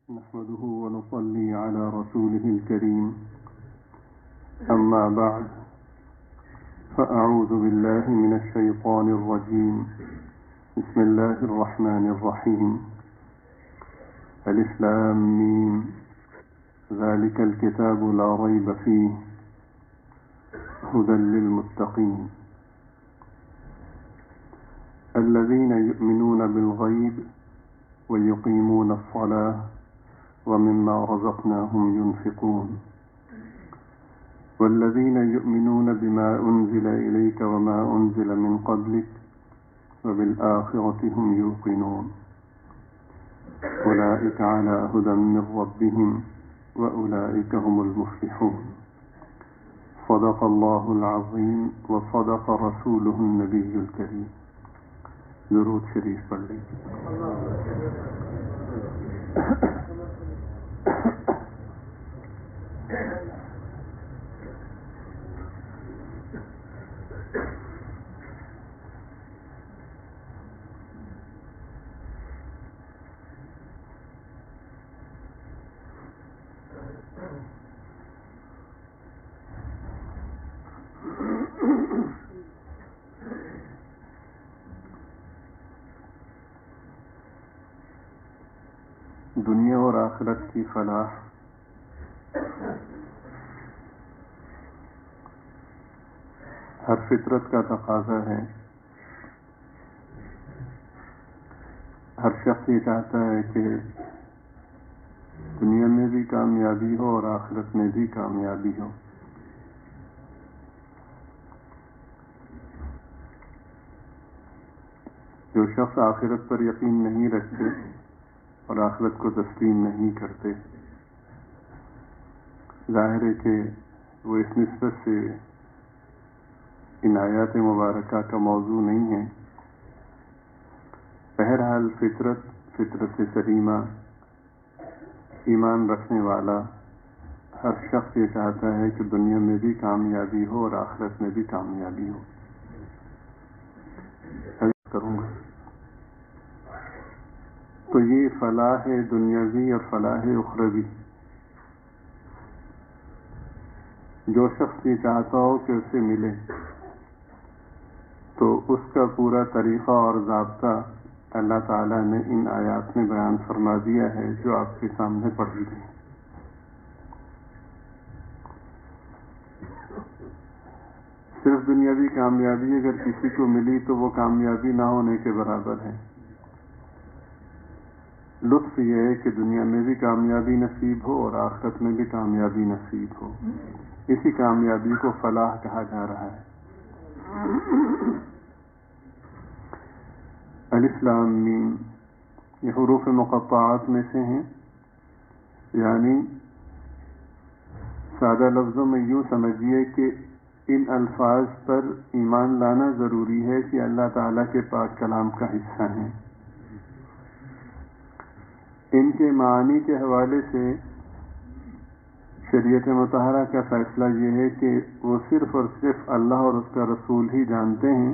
نحمده ونصلي على رسوله الكريم أما بعد فأعوذ بالله من الشيطان الرجيم بسم الله الرحمن الرحيم ألف لام ميم ذلك الكتاب لا ريب فيه هدى للمتقين الذين يؤمنون بالغيب ويقيمون الصلاة ومما رزقناهم ينفقون والذين يؤمنون بما أنزل إليك وما أنزل من قبلك وبالآخرة هم يوقنون أولئك على هدى من ربهم وأولئك هم المفلحون صدق الله العظيم وصدق رسوله النبي الكريم. درود شریف پڑھ لیجیے. دنیا اور آخرت کی فلاح ہر فطرت کا تقاضا ہے. ہر شخص یہ چاہتا ہے کہ دنیا میں بھی کامیابی ہو اور آخرت میں بھی کامیابی ہو. جو شخص آخرت پر یقین نہیں رکھتے اور آخرت کو تسلیم نہیں کرتے، ظاہر ہے کہ وہ اس نسبت سے ان آیات مبارکہ کا موضوع نہیں ہے. بہرحال فطرت سلیمہ، ایمان رکھنے والا ہر شخص یہ چاہتا ہے کہ دنیا میں بھی کامیابی ہو اور آخرت میں بھی کامیابی ہو. کروں گا تو یہ فلاح دنیاوی اور فلاح اخروی، جو شخص یہ چاہتا ہو کہ اسے ملے تو اس کا پورا طریقہ اور ضابطہ اللہ تعالیٰ نے ان آیات میں بیان فرما دیا ہے جو آپ کے سامنے پڑھی گئی. صرف دنیاوی کامیابی اگر کسی کو ملی تو وہ کامیابی نہ ہونے کے برابر ہے. لطف یہ ہے کہ دنیا میں بھی کامیابی نصیب ہو اور آخرت میں بھی کامیابی نصیب ہو. اسی کامیابی کو فلاح کہا جا رہا ہے. الف لام میم یہ حروف مقطعات میں سے ہیں، یعنی سادہ لفظوں میں یوں سمجھیے کہ ان الفاظ پر ایمان لانا ضروری ہے کہ اللہ تعالیٰ کے پاک کلام کا حصہ ہیں. ان کے معانی کے حوالے سے شریعت مطہرہ کا فیصلہ یہ ہے کہ وہ صرف اور صرف اللہ اور اس کا رسول ہی جانتے ہیں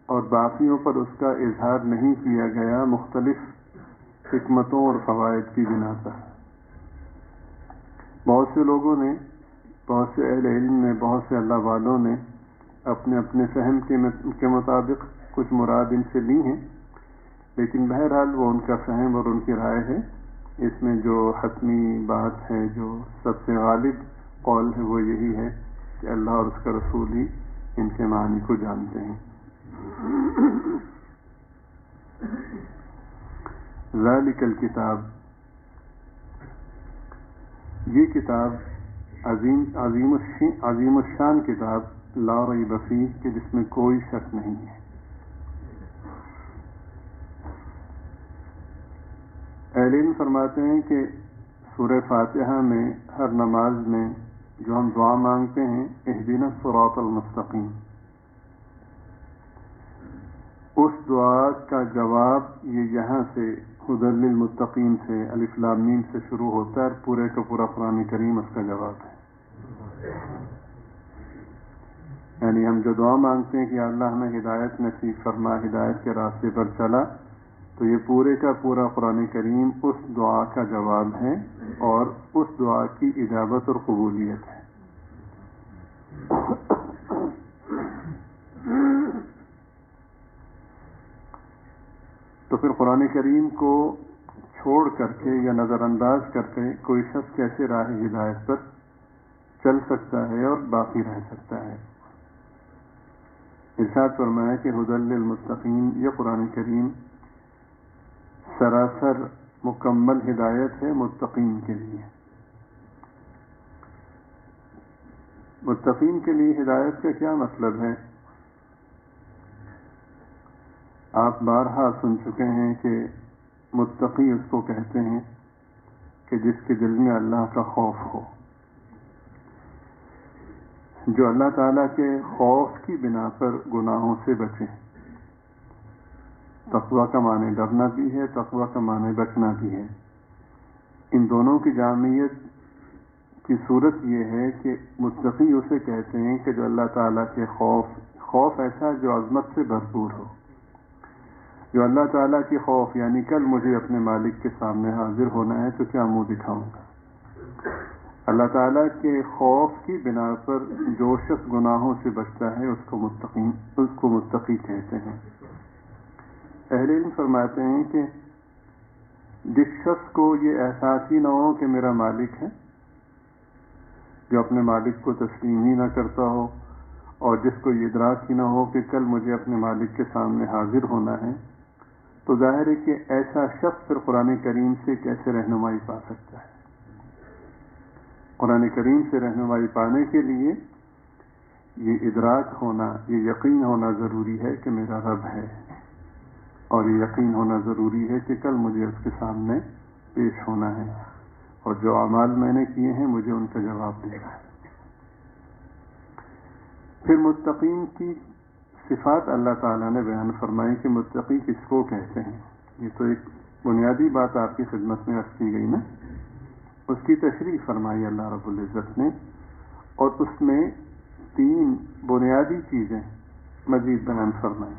اور باقیوں پر اس کا اظہار نہیں کیا گیا مختلف حکمتوں اور فوائد کی بنا پر. بہت سے لوگوں نے، بہت سے اہل علم نے، بہت سے اللہ والوں نے اپنے اپنے فہم کے مطابق کچھ مراد ان سے لی ہیں، لیکن بہرحال وہ ان کا فہم اور ان کی رائے ہے. اس میں جو حتمی بات ہے، جو سب سے غالب قول ہے، وہ یہی ہے کہ اللہ اور اس کا رسول ہی ان کے معنی کو جانتے ہیں. ذالک الکتاب، یہ کتاب عظیم الشان کتاب، لا ریب فیہ، کہ جس میں کوئی شک نہیں ہے. اہل علم فرماتے ہیں کہ سورہ فاتحہ میں ہر نماز میں جو ہم دعا مانگتے ہیں، اہدنا الصراط المستقیم، اس دعا کا جواب یہ یہاں سے ہدی للمتقین سے الف لام میم سے شروع ہوتا ہے اور پورے کا پورا قرآن کریم اس کا جواب ہے. یعنی ہم جو دعا مانگتے ہیں کہ اللہ ہمیں ہدایت نصیب فرما، ہدایت کے راستے پر چلا، تو یہ پورے کا پورا قرآن کریم اس دعا کا جواب ہے اور اس دعا کی اجابت اور قبولیت ہے. تو پھر قرآن کریم کو چھوڑ کر کے یا نظر انداز کر کے کوئی شخص کیسے راہ ہدایت پر چل سکتا ہے اور باقی رہ سکتا ہے؟ ارشاد فرمایا کہ ھدی للمتقین، یہ قرآن کریم سراسر مکمل ہدایت ہے متقین کے لیے. متقین کے لیے ہدایت کا کیا مطلب ہے؟ آپ بارہا سن چکے ہیں کہ متقی اس کو کہتے ہیں کہ جس کے دل میں اللہ کا خوف ہو، جو اللہ تعالیٰ کے خوف کی بنا پر گناہوں سے بچے. تقویٰ کا معنی ڈرنا بھی ہے، تقویٰ کا معنی بچنا بھی ہے. ان دونوں کی جامعیت کی صورت یہ ہے کہ متقی اسے کہتے ہیں کہ جو اللہ تعالیٰ کے خوف ایسا جو عظمت سے بھرپور ہو، جو اللہ تعالیٰ کی خوف، یعنی کل مجھے اپنے مالک کے سامنے حاضر ہونا ہے تو کیا منہ دکھاؤں گا. اللہ تعالیٰ کے خوف کی بنا پر جو شخص گناہوں سے بچتا ہے اس کو متقی کہتے ہیں. اہل علم فرماتے ہیں کہ جس شخص کو یہ احساس ہی نہ ہو کہ میرا مالک ہے، جو اپنے مالک کو تسلیم ہی نہ کرتا ہو، اور جس کو یہ ادراک ہی نہ ہو کہ کل مجھے اپنے مالک کے سامنے حاضر ہونا ہے، تو ظاہر ہے کہ ایسا شخص پھر قرآن کریم سے کیسے رہنمائی پا سکتا ہے. قرآن کریم سے رہنمائی پانے کے لیے یہ ادراک ہونا، یہ یقین ہونا ضروری ہے کہ میرا رب ہے، اور یہ یقین ہونا ضروری ہے کہ کل مجھے اس کے سامنے پیش ہونا ہے، اور جو اعمال میں نے کیے ہیں مجھے ان کا جواب دینا ہے. پھر متقین کی صفات اللہ تعالیٰ نے بیان فرمائی کہ متقی کس کو کہتے ہیں. یہ تو ایک بنیادی بات آپ کی خدمت میں عرض کی گئی نا، اس کی تشریح فرمائی اللہ رب العزت نے، اور اس میں 3 بنیادی چیزیں مزید بیان فرمائی.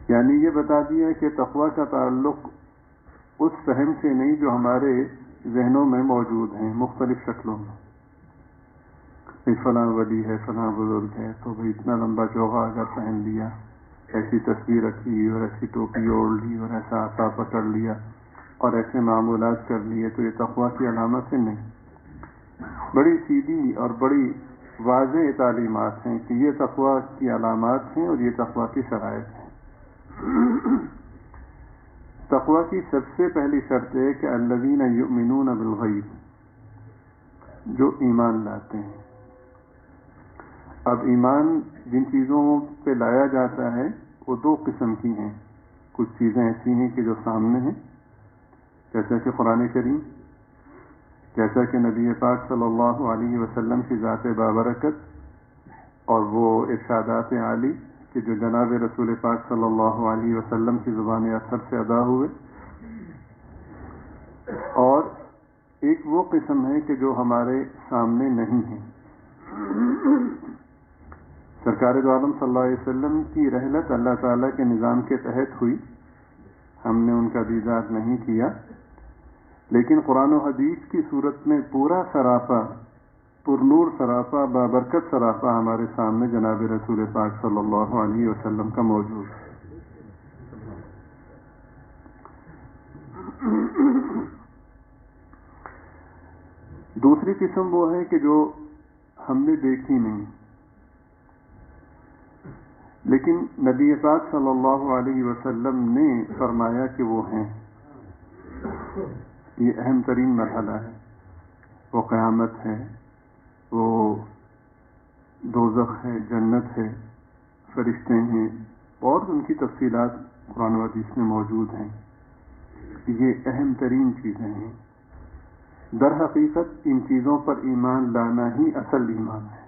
یعنی یہ بتا دیا کہ تقویٰ کا تعلق اس فہم سے نہیں جو ہمارے ذہنوں میں موجود ہیں مختلف شکلوں میں. فلاں ولی ہے، فلاں بزرگ ہے، تو بھائی اتنا لمبا چوغا اگر پہن لیا، ایسی تصویر رکھی اور ایسی ٹوپی اوڑھ لی اور ایسا عصا پکڑ لیا اور ایسے معمولات کر لیے تو یہ تقویٰ کی علامت ہے؟ نہیں. بڑی سیدھی اور بڑی واضح تعلیمات ہیں کہ یہ تقویٰ کی علامات ہیں اور یہ تقویٰ کی شرائط ہیں. تقویٰ کی سب سے پہلی شرط ہے کہ الذین یؤمنون بالغیب، جو ایمان لاتے ہیں. اب ایمان جن چیزوں پہ لایا جاتا ہے وہ 2 قسم کی ہیں. کچھ چیزیں ایسی ہیں کہ جو سامنے ہیں، جیسا کہ قرآن کریم، جیسا کہ نبی پاک صلی اللہ علیہ وسلم کی ذات بابرکت اور وہ ارشادات عالی کہ جو جناب رسول پاک صلی اللہ علیہ وسلم کی زبان اثر سے ادا ہوئے. اور ایک وہ قسم ہے کہ جو ہمارے سامنے نہیں ہے. سرکار دو عالم صلی اللہ علیہ وسلم کی رحلت اللہ تعالیٰ کے نظام کے تحت ہوئی، ہم نے ان کا دیدار نہیں کیا، لیکن قرآن و حدیث کی صورت میں پورا سراپا، پرنور سراپا، بابرکت سراپا ہمارے سامنے جناب رسول پاک صلی اللہ علیہ وسلم کا موجود ہے. دوسری قسم وہ ہے کہ جو ہم نے دیکھی نہیں، لیکن نبی پاک صلی اللہ علیہ وسلم نے فرمایا کہ وہ ہیں. یہ اہم ترین مرحلہ ہے. وہ قیامت ہے، وہ دوزخ ہے، جنت ہے، فرشتے ہیں، اور ان کی تفصیلات قرآن و حدیث میں موجود ہیں. یہ اہم ترین چیزیں ہیں. در حقیقت ان چیزوں پر ایمان لانا ہی اصل ایمان ہے.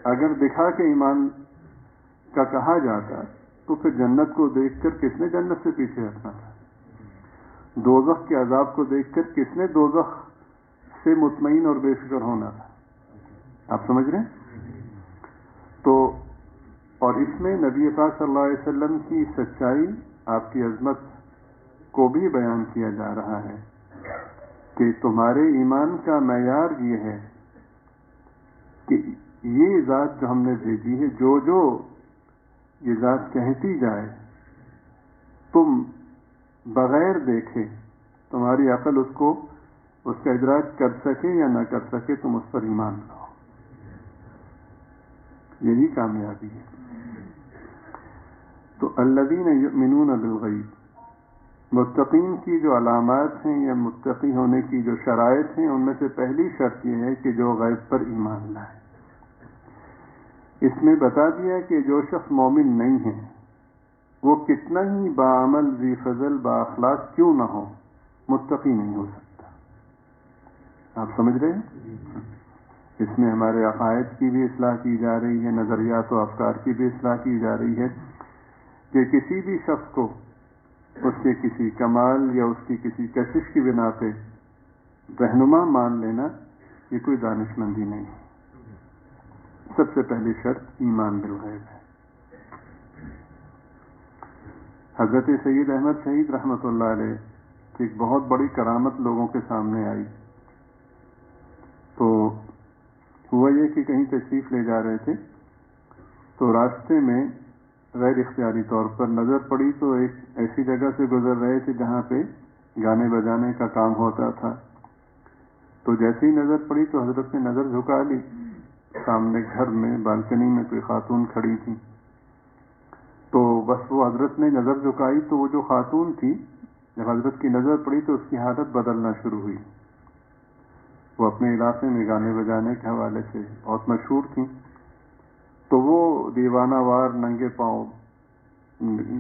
اگر دکھا کے ایمان کا کہا جاتا تو پھر جنت کو دیکھ کر کس نے جنت سے پیچھے ہٹنا تھا؟ دوزخ کے عذاب کو دیکھ کر کس نے دوزخ سے مطمئن اور بے فکر ہونا تھا؟ آپ سمجھ رہے ہیں؟ تو اور اس میں نبی پاک صلی اللہ علیہ وسلم کی سچائی، آپ کی عظمت کو بھی بیان کیا جا رہا ہے کہ تمہارے ایمان کا معیار یہ ہے کہ یہ ذات جو ہم نے بھیجی ہے، جو یہ ذات کہتی جائے، تم بغیر دیکھے، تمہاری عقل اس کا ادراک کر سکے یا نہ کر سکے، تم اس پر ایمان لاؤ. یہی کامیابی ہے. تو الذین یؤمنون بالغیب، متقین کی جو علامات ہیں یا متقی ہونے کی جو شرائط ہیں، ان میں سے پہلی شرط یہ ہے کہ جو غیب پر ایمان لائے. اس میں بتا دیا کہ جو شخص مومن نہیں ہے وہ کتنا ہی باعمل، ذی فضل، با اخلاق کیوں نہ ہو، متقی نہیں ہو سکتا. آپ سمجھ رہے ہیں؟ اس میں ہمارے عقائد کی بھی اصلاح کی جا رہی ہے، نظریات و افکار کی بھی اصلاح کی جا رہی ہے کہ کسی بھی شخص کو اس کے کسی کمال یا اس کی کسی کشش کی بنا پہ رہنما مان لینا یہ کوئی دانش مندی نہیں ہے. سب سے پہلی شرط ایمان بالغیب ہے. حضرت سید احمد شہید رحمۃ اللہ علیہ کی ایک بہت بڑی کرامت لوگوں کے سامنے آئی. تو ہوا یہ کہ کہیں تشریف لے جا رہے تھے تو راستے میں غیر اختیاری طور پر نظر پڑی تو ایک ایسی جگہ سے گزر رہے تھے جہاں پہ گانے بجانے کا کام ہوتا تھا. تو جیسے ہی نظر پڑی تو حضرت نے نظر جھکا لی. سامنے گھر میں بالکنی میں کوئی خاتون کھڑی تھی. تو بس وہ حضرت نے نظر جھکائی تو وہ جو خاتون تھی، جب حضرت کی نظر پڑی تو اس کی حالت بدلنا شروع ہوئی. وہ اپنے علاقے میں گانے بجانے کے حوالے سے بہت مشہور تھیں. تو وہ دیوانہ وار ننگے پاؤں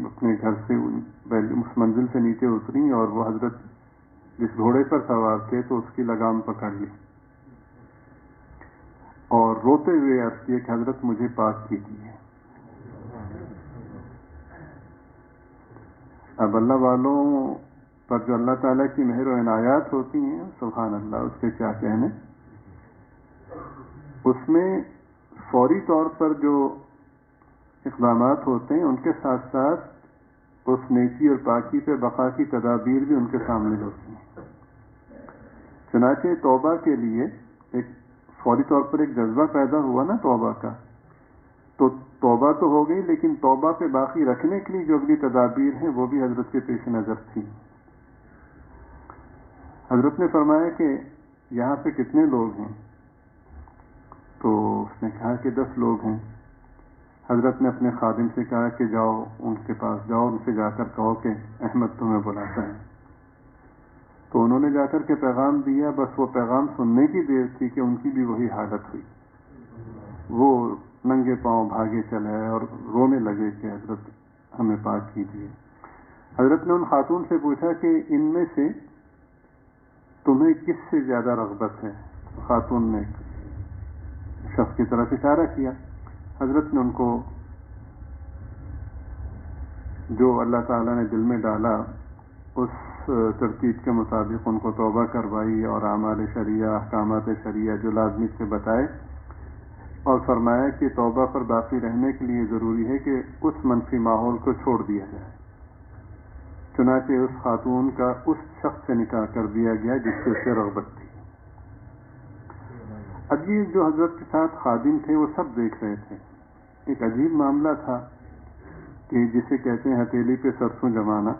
اپنے گھر سے اس منزل سے نیچے اتری اور وہ حضرت جس گھوڑے پر سوار تھے تو اس کی لگام پکڑ لی اور روتے ہوئے عرض کیا کہ حضرت مجھے پاک کیجیے. اب اللہ والوں پر جو اللہ تعالیٰ کی مہر و عنایات ہوتی ہیں، سبحان اللہ، اس کے کیا کہنے. اس میں فوری طور پر جو اقدامات ہوتے ہیں ان کے ساتھ ساتھ اس نیکی اور پاکی پہ بقا کی تدابیر بھی ان کے سامنے ہوتی ہیں. چنانچہ توبہ کے لیے ایک فوری طور پر ایک جذبہ پیدا ہوا نا توبہ کا، تو توبہ تو ہو گئی، لیکن توبہ پہ باقی رکھنے کے لیے جو اگلی تدابیر ہیں وہ بھی حضرت کے پیش نظر تھی. حضرت نے فرمایا کہ یہاں پہ کتنے لوگ ہیں؟ تو اس نے کہا کہ 10 لوگ ہیں. حضرت نے اپنے خادم سے کہا کہ جاؤ ان کے پاس جاؤ، ان سے جا کر کہو کہ احمد تمہیں بلاتا ہے. تو انہوں نے جا کر کے پیغام دیا. بس وہ پیغام سننے کی دیر تھی کہ ان کی بھی وہی حالت ہوئی. وہ ننگے پاؤں بھاگے چلے اور رونے لگے کہ حضرت ہمیں پاک کیجیے. حضرت نے ان خاتون سے پوچھا کہ ان میں سے تمہیں کس سے زیادہ رغبت ہے؟ خاتون نے شخص کی طرف اشارہ کیا. حضرت نے ان کو جو اللہ تعالیٰ نے دل میں ڈالا اس ترتیب کے مطابق ان کو توبہ کروائی اور اعمال شریعہ، احکامات شریعہ جو لازمی سے بتائے، اور فرمایا کہ توبہ پر باقی رہنے کے لیے ضروری ہے کہ اس منفی ماحول کو چھوڑ دیا جائے. چنانچہ اس خاتون کا اس شخص سے نکاح کر دیا گیا جس سے اسے رغبت تھی. اب یہ جو حضرت کے ساتھ خادم تھے وہ سب دیکھ رہے تھے. ایک عجیب معاملہ تھا کہ جسے کہتے ہیں ہتھیلی پہ سرسوں جمانا.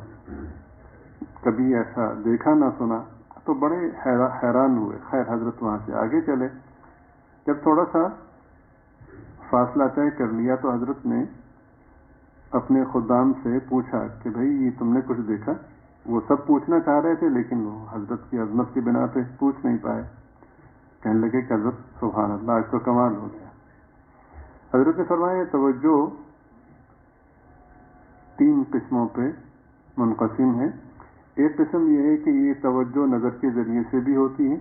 کبھی ایسا دیکھا نہ سنا تو بڑے حیران ہوئے. خیر حضرت وہاں سے آگے چلے. جب تھوڑا سا فاصلہ طے کر لیا تو حضرت نے اپنے خدام سے پوچھا کہ بھئی یہ تم نے کچھ دیکھا؟ وہ سب پوچھنا چاہ رہے تھے لیکن وہ حضرت کی عظمت کی بنا پہ پوچھ نہیں پائے. کہنے لگے کہ حضرت سبحان اللہ آج تو کمال ہو گیا. حضرت نے فرمایا توجہ 3 قسموں پہ منقسم ہے. ایک قسم یہ ہے کہ یہ توجہ نظر کے ذریعے سے بھی ہوتی ہے.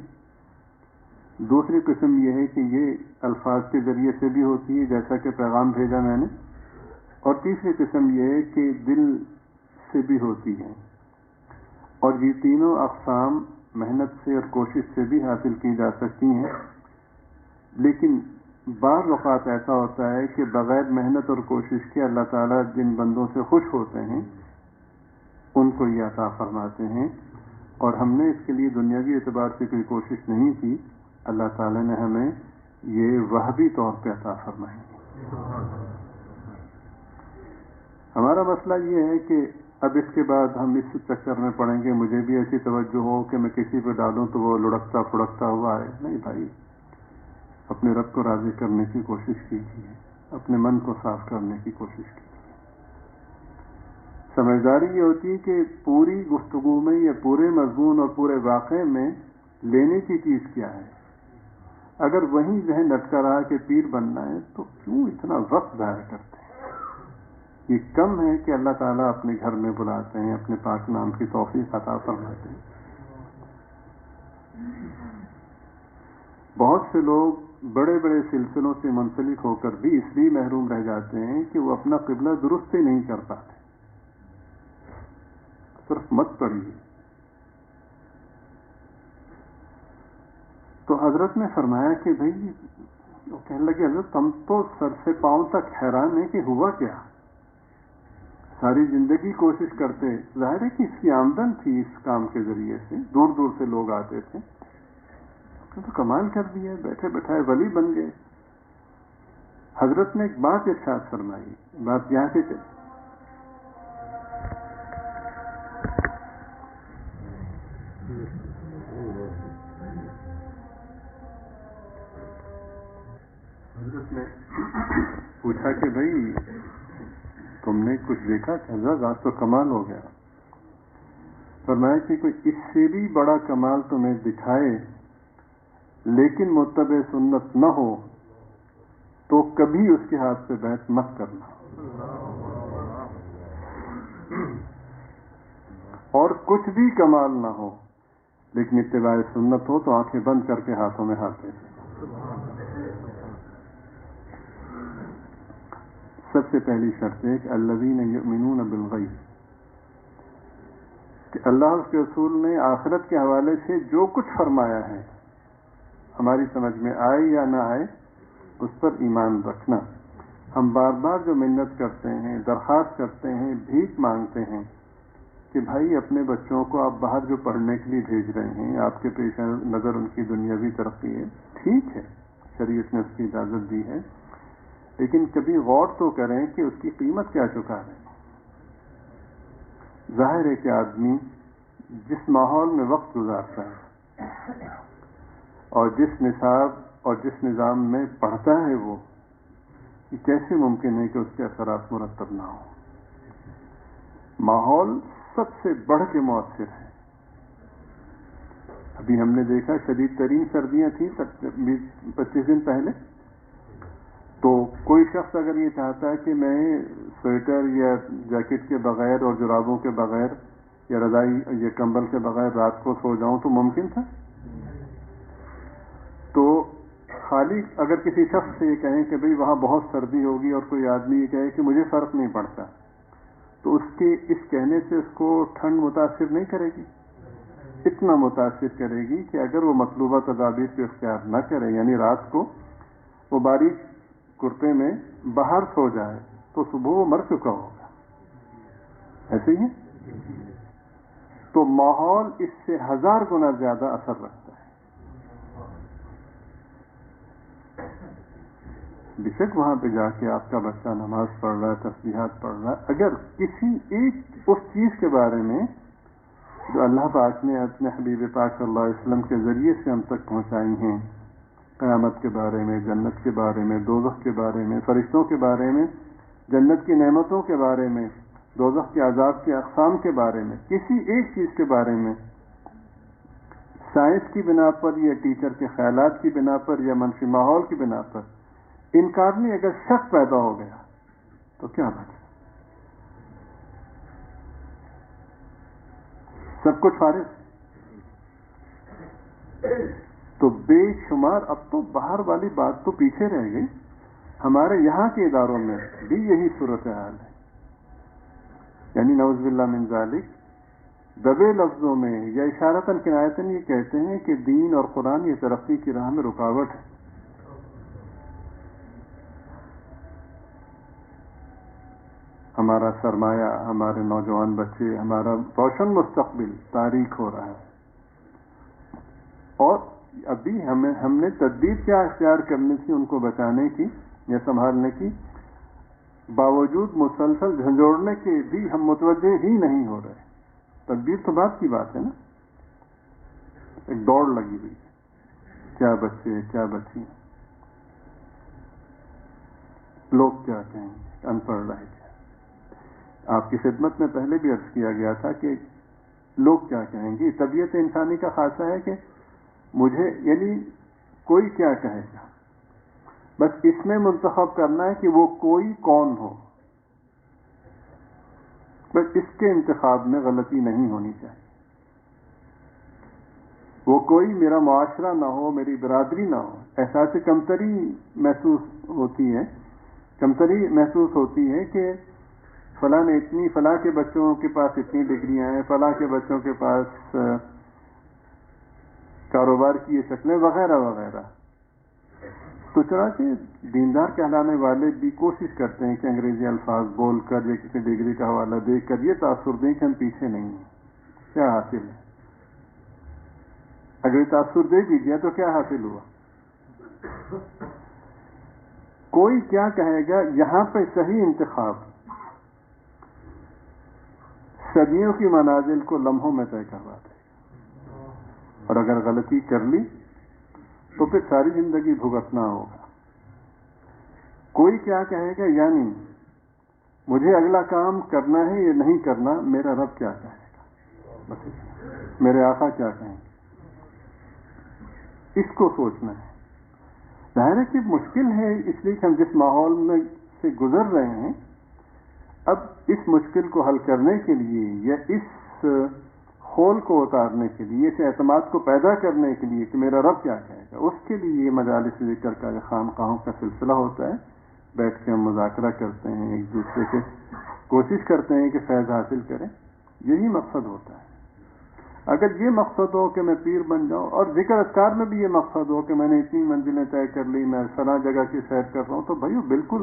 دوسری قسم یہ ہے کہ یہ الفاظ کے ذریعے سے بھی ہوتی ہے جیسا کہ پیغام بھیجا میں نے. اور تیسری قسم یہ ہے کہ دل سے بھی ہوتی ہے. اور یہ تینوں اقسام محنت سے اور کوشش سے بھی حاصل کی جا سکتی ہیں. لیکن بعض اوقات ایسا ہوتا ہے کہ بغیر محنت اور کوشش کے اللہ تعالیٰ جن بندوں سے خوش ہوتے ہیں ان کو یہ عطا فرماتے ہیں، اور ہم نے اس کے لیے دنیاوی اعتبار سے کوئی کوشش نہیں کی، اللہ تعالیٰ نے ہمیں یہ وہبی طور پہ عطا فرمائی۔ ہمارا مسئلہ یہ ہے کہ اب اس کے بعد ہم اس چکر میں پڑیں گے مجھے بھی ایسی توجہ ہو کہ میں کسی پہ ڈالوں تو وہ لڑکتا پھڑکتا ہوا ہے۔ نہیں بھائی، اپنے رب کو راضی کرنے کی کوشش کیجیے، اپنے من کو صاف کرنے کی کوشش کیجیے۔ سمجھداری یہ ہوتی ہے کہ پوری گفتگو میں یا پورے مضمون اور پورے واقعے میں لینے کی چیز کیا ہے۔ اگر وہیں ذہن لٹکا رہا کہ پیر بننا ہے تو کیوں اتنا وقت ضائع کرتے ہیں؟ یہ کم ہے کہ اللہ تعالیٰ اپنے گھر میں بلاتے ہیں، اپنے پاک نام کی توفیق عطا فرماتے ہیں۔ بہت سے لوگ بڑے بڑے سلسلوں سے منسلک ہو کر بھی اس لیے محروم رہ جاتے ہیں کہ وہ اپنا قبلہ درست ہی نہیں کر پاتے۔ صرف مت پڑھیے۔ تو حضرت نے فرمایا کہ بھائی، وہ کہنے لگے حضرت ہم تو سر سے پاؤں تک حیران ہیں کہ ہوا کیا، ساری زندگی کوشش کرتے، ظاہر ہے کہ اس کی آمدن تھی اس کام کے ذریعے سے، دور دور سے لوگ آتے تھے، تو کمال کر دیا، بیٹھے بیٹھائے ولی بن گئے۔ حضرت نے ایک بات ارشاد فرمائی، بات یہاں سے چلی۔ حضرت نے پوچھا کہ بھائی تم نے کچھ دیکھا کہ حضرت آج تو کمال ہو گیا؟ فرمایا کہ کوئی اس سے بھی بڑا کمال تمہیں دکھائے لیکن متبع سنت نہ ہو تو کبھی اس کے ہاتھ سے بیعت مت کرنا، اور کچھ بھی کمال نہ ہو لیکن اتباع سنت ہو تو آنکھیں بند کر کے ہاتھوں میں ہاتھ دے۔ سب سے پہلی شرط ہے کہ الذین یؤمنون بالغیب، کہ اللہ اس کے رسول نے آخرت کے حوالے سے جو کچھ فرمایا ہے ہماری سمجھ میں آئے یا نہ آئے اس پر ایمان رکھنا۔ ہم بار بار جو منت کرتے ہیں، درخواست کرتے ہیں، بھیک مانگتے ہیں کہ بھائی اپنے بچوں کو آپ باہر جو پڑھنے کے لیے بھیج رہے ہیں، آپ کے پیش نظر ان کی دنیاوی ترقی ہے، ٹھیک ہے، شریعت نے اس کی اجازت دی ہے، لیکن کبھی غور تو کریں کہ اس کی قیمت کیا چکا ہے۔ ظاہر ہے کہ آدمی جس ماحول میں وقت گزارتا ہے اور جس نصاب اور جس نظام میں پڑھتا ہے وہ، یہ کیسے ممکن ہے کہ اس کے اثرات مرتب نہ ہوں؟ ماحول سب سے بڑھ کے مؤثر ہے۔ ابھی ہم نے دیکھا شدید ترین سردیاں تھیں 25 دن پہلے، تو کوئی شخص اگر یہ چاہتا ہے کہ میں سویٹر یا جیکٹ کے بغیر اور جرابوں کے بغیر یا رضائی یا کمبل کے بغیر رات کو سو جاؤں تو ممکن تھا؟ تو خالی اگر کسی شخص سے یہ کہیں کہ بھئی وہاں بہت سردی ہوگی اور کوئی آدمی یہ کہے کہ مجھے فرق نہیں پڑتا، تو اس کے اس کہنے سے اس کو ٹھنڈ متاثر نہیں کرے گی، اتنا متاثر کرے گی کہ اگر وہ مطلوبہ تدابیر سے اختیار نہ کرے، یعنی رات کو وہ باریک کرتے میں باہر سو جائے تو صبح وہ مر چکا ہوگا۔ ایسے ہی ہے؟ تو ماحول اس سے 1000 گنا زیادہ اثر رکھتا ہے۔ بے شک وہاں پہ جا کے آپ کا بچہ نماز پڑھ رہا ہے، تسبیحات پڑھ رہا ہے، اگر کسی ایک اس چیز کے بارے میں جو اللہ پاک نے اپنے حبیب پاک صلی اللہ علیہ وسلم کے ذریعے سے ہم تک پہنچائی ہیں، قیامت کے بارے میں، جنت کے بارے میں، دوزخ کے بارے میں، فرشتوں کے بارے میں، جنت کی نعمتوں کے بارے میں، دوزخ کے عذاب کے اقسام کے بارے میں، کسی ایک چیز کے بارے میں سائنس کی بنا پر یا ٹیچر کے خیالات کی بنا پر یا منفی ماحول کی بنا پر انکار نہیں، اگر شک پیدا ہو گیا تو کیا بچا؟ سب کچھ فارغ۔ تو بے شمار، اب تو باہر والی بات تو پیچھے رہ گئی، ہمارے یہاں کے اداروں میں بھی یہی صورتحال ہے۔ یعنی نعوذ باللہ من ذالک، دبے لفظوں میں یا اشارتاً کنایتاً یہ کہتے ہیں کہ دین اور قرآن یہ ترقی کی راہ میں رکاوٹ ہے۔ ہمارا سرمایہ، ہمارے نوجوان بچے، ہمارا روشن مستقبل تاریک ہو رہا ہے. اور ابھی ہم نے تدبیر کیا اختیار کرنی تھی ان کو بچانے کی یا سنبھالنے کی، باوجود مسلسل جھنجھوڑنے کے بھی ہم متوجہ ہی نہیں ہو رہے. تدبیر تو بات کی بات ہے نا، ایک دوڑ لگی ہوئی ہے، کیا بچے کیا بچی، لوگ کیا کہیں گے، ان پڑھ رہے تھے. آپ کی خدمت میں پہلے بھی عرض کیا گیا تھا کہ لوگ کیا کہیں گے. طبیعت انسانی کا خاصہ ہے کہ مجھے، یعنی کوئی کیا کہے گا، بس اس میں منتخب کرنا ہے کہ وہ کوئی کون ہو، بس اس کے انتخاب میں غلطی نہیں ہونی چاہیے. وہ کوئی میرا معاشرہ نہ ہو، میری برادری نہ ہو. احساس کمتری محسوس ہوتی ہے کہ فلاں نے اتنی، فلاں کے بچوں کے پاس اتنی ڈگریاں ہیں، فلاں کے بچوں کے پاس کاروبار کی یہ شکلیں وغیرہ وغیرہ. تو چنانچہ دیندار کہلانے والے بھی کوشش کرتے ہیں کہ انگریزی الفاظ بول کر یا کسی ڈگری کا حوالہ دے کر یہ تاثر دیں کہ ہم پیچھے نہیں ہیں. کیا حاصل ہے؟ اگر تاثر دے بھی دیا تو کیا حاصل ہوا؟ کوئی کیا کہے گا. یہاں پہ صحیح انتخاب صدیوں کی منازل کو لمحوں میں طے کروا دے، اور اگر غلطی کر لی تو پھر ساری زندگی بھگتنا ہوگا. کوئی کیا کہے گا، یعنی مجھے اگلا کام کرنا ہے یا نہیں کرنا، میرا رب کیا کہے گا، بس میرے آقا کیا کہیں گے، اس کو سوچنا ہے. ظاہر ہے کہ مشکل ہے، اس لیے کہ ہم جس ماحول میں سے گزر رہے ہیں، اب اس مشکل کو حل کرنے کے لیے یا اس خول کو اتارنے کے لیے، اس اعتماد کو پیدا کرنے کے لیے کہ میرا رب کیا کہے گا، اس کے لیے یہ مجالس ذکر کا، خانقاہوں کا سلسلہ ہوتا ہے. بیٹھ کے ہم مذاکرہ کرتے ہیں، ایک دوسرے کے کوشش کرتے ہیں کہ فیض حاصل کریں. یہی مقصد ہوتا ہے. اگر یہ مقصد ہو کہ میں پیر بن جاؤں، اور ذکر اذکار میں بھی یہ مقصد ہو کہ میں نے اتنی منزلیں طے کر لی، میں فلاں جگہ کی سیر کر رہا ہوں، تو بھائیو بالکل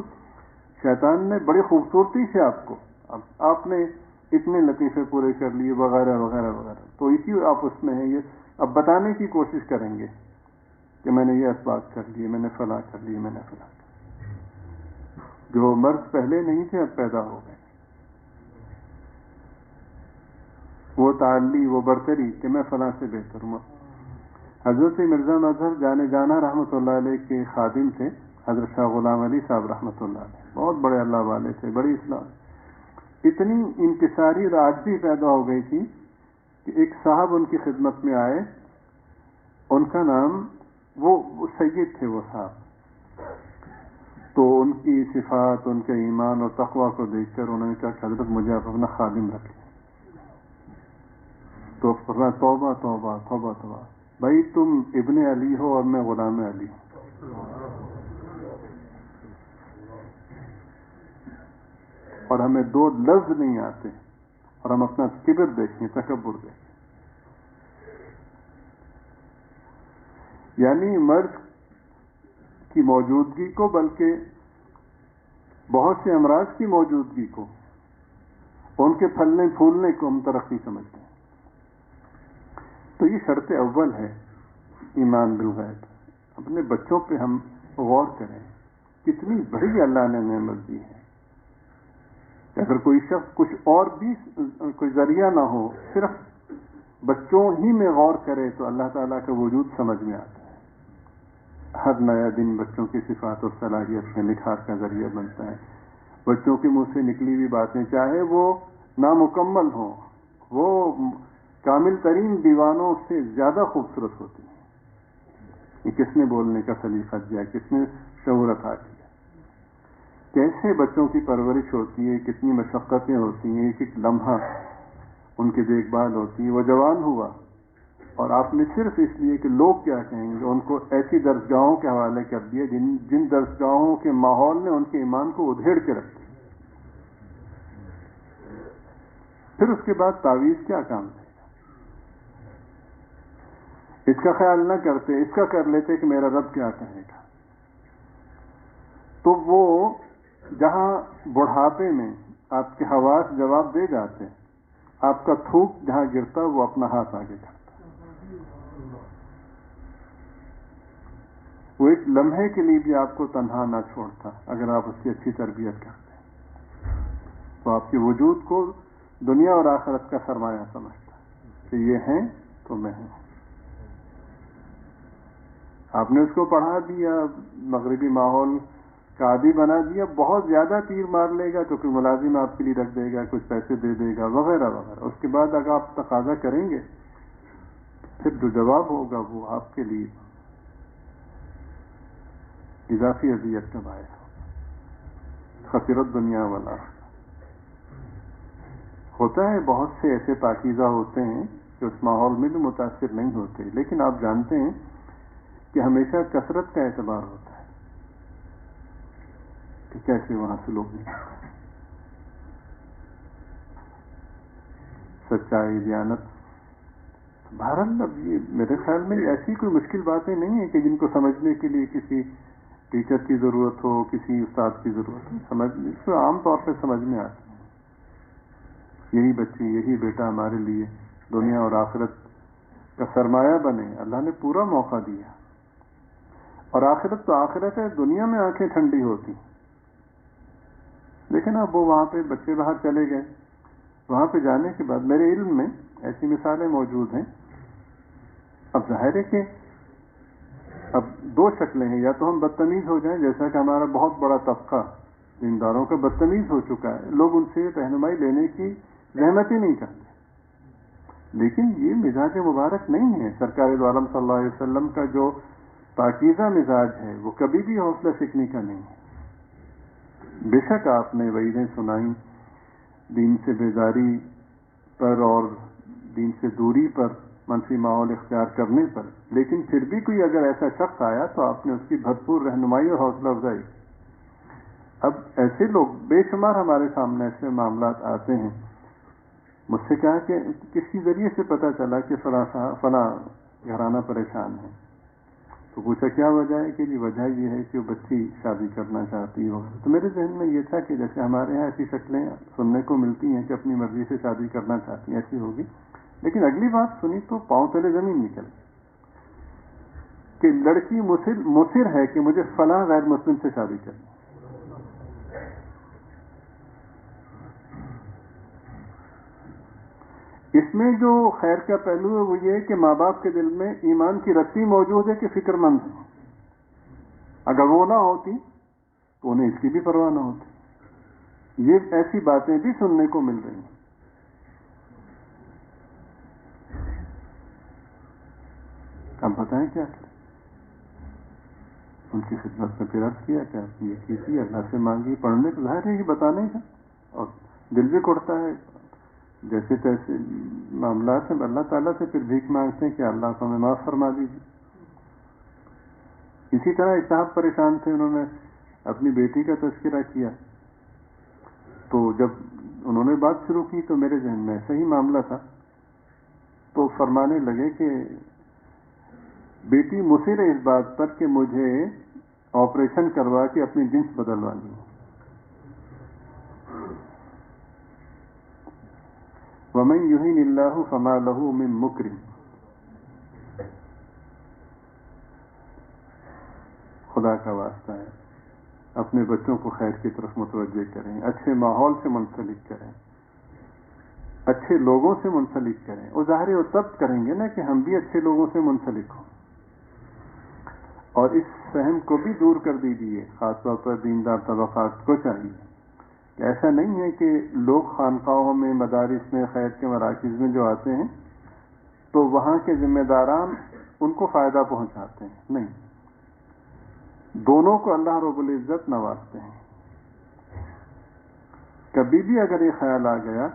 شیطان نے بڑی خوبصورتی سے آپ نے اتنے لطیفے پورے کر لیے وغیرہ وغیرہ وغیرہ. تو اسی آپ اس میں ہے. یہ اب بتانے کی کوشش کریں گے کہ میں نے یہ اسباب کر لیے، میں نے فلاں کر لی، میں نے فلاں کر لی. جو مرض پہلے نہیں تھے اب پیدا ہو گئے. وہ تعلی، وہ برتری کہ میں فلاں سے بہتر ہوں. حضرت مرزا مظہر جانے جانا رحمۃ اللہ علیہ کے خادم تھے، حضرت شاہ غلام علی صاحب رحمۃ اللہ علیہ. بہت بڑے اللہ والے تھے، بڑی اصلاح. اتنی انکساری اور عاجزی پیدا ہو گئی تھی کہ ایک صاحب ان کی خدمت میں آئے، ان کا نام، وہ سید تھے وہ صاحب. تو ان کی صفات، ان کے ایمان اور تقوی کو دیکھ کر انہوں نے کہا کہ حضرت مجھے آپ اپنا خادم رکھ لیں. تو فرمایا توبہ توبہ توبہ توبہ، بھائی تم ابن علی ہو اور میں غلام علی ہوں. اور ہمیں دو لفظ نہیں آتے، اور ہم اپنا کبر دیکھیں، تکبر دیکھیں. یعنی مرض کی موجودگی کو، بلکہ بہت سے امراض کی موجودگی کو، ان کے پھلنے پھولنے کو ہم ترقی سمجھتے ہیں. تو یہ شرط اول ہے ایمان بالغیب. اپنے بچوں پہ ہم غور کریں، کتنی بڑی اللہ نے نعمت دی ہے. اگر کوئی شخص کچھ اور بھی کوئی ذریعہ نہ ہو، صرف بچوں ہی میں غور کرے تو اللہ تعالیٰ کا وجود سمجھ میں آتا ہے. ہر نیا دن بچوں کی صفات اور صلاحیت میں نکھار کا ذریعہ بنتا ہے. بچوں کے منہ سے نکلی ہوئی باتیں چاہے وہ نامکمل ہوں، وہ کامل ترین دیوانوں سے زیادہ خوبصورت ہوتی ہیں. یہ کس نے بولنے کا سلیقہ دیا، کس نے شعور عطا کیا، کیسے بچوں کی پرورش ہوتی ہے، کتنی مشقتیں ہوتی ہیں، ایک ایک لمحہ ان کی دیکھ بھال ہوتی ہے. وہ جوان ہوا اور آپ نے صرف اس لیے کہ لوگ کیا کہیں گے ان کو ایسی درسگاہوں کے حوالے کر دیے جن درسگاہوں کے ماحول نے ان کے ایمان کو ادھیڑ کے رکھ دیا. پھر اس کے بعد تعویذ کیا کام ہے؟ اس کا خیال نہ کرتے، اس کا کر لیتے کہ میرا رب کیا کہے گا. تو وہ جہاں بڑھاپے میں آپ کے حواس جواب دے جاتے ہیں. آپ کا تھوک جہاں گرتا وہ اپنا ہاتھ آگے کرتا. وہ ایک لمحے کے لیے بھی آپ کو تنہا نہ چھوڑتا اگر آپ اس کی اچھی تربیت کرتے ہیں. تو آپ کے وجود کو دنیا اور آخرت کا سرمایہ سمجھتا کہ یہ ہیں تو میں ہوں. آپ نے اس کو پڑھا دیا، مغربی ماحول کا عادی بنا دیا، بہت زیادہ تیر مار لے گا تو کوئی ملازم آپ کے لیے رکھ دے گا، کچھ پیسے دے دے گا وغیرہ وغیرہ. اس کے بعد اگر آپ تقاضا کریں گے پھر جو جواب ہوگا وہ آپ کے لیے اضافی اذیت کا باعث ہوگا. خسرت دنیا والا ہوتا ہے. بہت سے ایسے پاکیزہ ہوتے ہیں کہ اس ماحول میں بھی متاثر نہیں ہوتے، لیکن آپ جانتے ہیں کہ ہمیشہ کثرت کا اعتبار ہوتا ہے کہ کیسے وہاں سے لوگ نکلتے ہیں. سچائی، دیانت، بہرحال اب یہ میرے خیال میں ایسی کوئی مشکل باتیں نہیں ہیں کہ جن کو سمجھنے کے لیے کسی ٹیچر کی ضرورت ہو، کسی استاد کی ضرورت ہو. سمجھنے تو عام طور پہ سمجھ میں آتی ہیں. یہی بچے، یہی بیٹا ہمارے لیے دنیا اور آخرت کا سرمایہ بنے. اللہ نے پورا موقع دیا. اور آخرت تو آخرت ہے، دنیا میں آنکھیں ٹھنڈی ہوتی. لیکن اب وہ وہاں پہ بچے باہر چلے گئے. وہاں پہ جانے کے بعد میرے علم میں ایسی مثالیں موجود ہیں. اب ظاہر ہے کہ اب دو شکلیں ہیں، یا تو ہم بدتمیز ہو جائیں جیسا کہ ہمارا بہت بڑا طبقہ دینداروں کا بدتمیز ہو چکا ہے. لوگ ان سے رہنمائی لینے کی زحمت ہی نہیں کرتے. لیکن یہ مزاج مبارک نہیں ہے. سرکار دو عالم صلی اللہ علیہ وسلم کا جو پاکیزہ مزاج ہے وہ کبھی بھی حوصلہ سیکھنے کا نہیں ہے. بے شک آپ نے وعیدیں سنائیں دین سے بیزاری پر اور دین سے دوری پر، منفی ماحول اختیار کرنے پر، لیکن پھر بھی کوئی اگر ایسا شخص آیا تو آپ نے اس کی بھرپور رہنمائی اور حوصلہ افزائی. اب ایسے لوگ بے شمار ہمارے سامنے ایسے معاملات آتے ہیں. مجھ سے کہا کہ کسی ذریعے سے پتہ چلا کہ فلاں گھرانہ پریشان ہے. تو پوچھا کیا وجہ ہے؟ کہ جی وجہ یہ ہے کہ وہ بچی شادی کرنا چاہتی ہو. تو میرے ذہن میں یہ تھا کہ جیسے ہمارے یہاں ایسی شکلیں سننے کو ملتی ہیں کہ اپنی مرضی سے شادی کرنا چاہتی ہیں، ایسی ہوگی. لیکن اگلی بات سنی تو پاؤں تلے زمین نکل کہ لڑکی مصر ہے کہ مجھے فلاں غیر مسلم سے شادی کرنی. اس میں جو خیر کا پہلو ہے وہ یہ ہے کہ ماں باپ کے دل میں ایمان کی رسی موجود ہے کہ فکر مند ہے. اگر وہ نہ ہوتی تو انہیں اس کی بھی پرواہ نہ ہوتی. یہ ایسی باتیں بھی سننے کو مل رہی ہیں. اب بتائیں کیا کریں؟ ان کی خدمت میں پھر عرض کیا کہ آپ یہ کیجیے، اللہ سے مانگی. پڑھنے کو ظاہر ہے کہ بتانے کا اور دل بھی کڑتا ہے. جیسے تیسے معاملات ہیں اللہ تعالیٰ سے پھر بھیک مانگتے ہیں کہ اللہ کو ہمیں معاف فرما دیجیے. اسی طرح ایک صاحب پریشان تھے، انہوں نے اپنی بیٹی کا تذکرہ کیا. تو جب انہوں نے بات شروع کی تو میرے ذہن میں ایسا ہی معاملہ تھا. تو فرمانے لگے کہ بیٹی مصر ہے اس بات پر کہ مجھے آپریشن کروا کے اپنی جنس بدلوانی ہے. وَمَن يُهِنِ اللَّهُ فَمَا لَهُ مِن مُكْرِمٍ. خدا کا واسطہ ہے اپنے بچوں کو خیر کی طرف متوجہ کریں، اچھے ماحول سے منسلک کریں، اچھے لوگوں سے منسلک کریں. اور ظاہر وہ تب کریں گے نا کہ ہم بھی اچھے لوگوں سے منسلک ہوں. اور اس فہم کو بھی دور کر دیجیے، خاص طور پر دیندار طبقات کو چاہیے. ایسا نہیں ہے کہ لوگ خانقاہوں میں، مدارس میں، خیر کے مراکز میں جو آتے ہیں تو وہاں کے ذمہ داران ان کو فائدہ پہنچاتے ہیں. نہیں، دونوں کو اللہ رب العزت نوازتے ہیں. کبھی بھی اگر یہ خیال آ گیا